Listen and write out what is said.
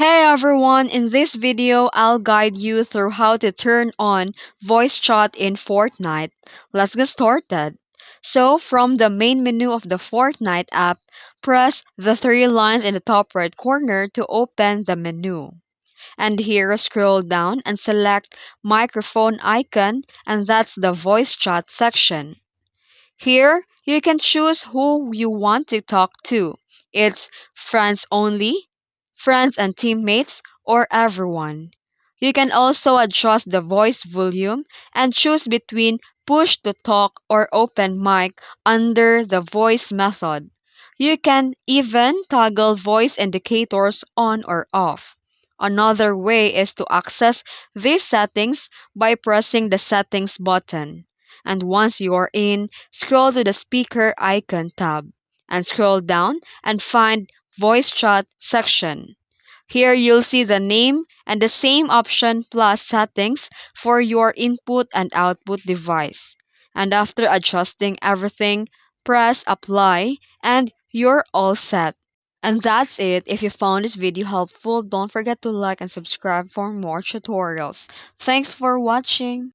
Hey everyone, in this video, I'll guide you through how to turn on voice chat in Fortnite. Let's get started. So, from the main menu of the Fortnite app, press the three lines in the top right corner to open the menu. And here, scroll down and select microphone icon, and that's the voice chat section. Here, you can choose who you want to talk to. It's friends only, friends and teammates, or everyone. You can also adjust the voice volume and choose between push to talk or open mic under the voice method. You can even toggle voice indicators on or off. Another way is to access these settings by pressing the settings button. And once you are in, scroll to the speaker icon tab and scroll down and find voice chat section. Here you'll see the name and the same option plus settings for your input and output device. And after adjusting everything, press apply and you're all set. And that's it. If you found this video helpful, don't forget to like and subscribe for more tutorials. Thanks for watching.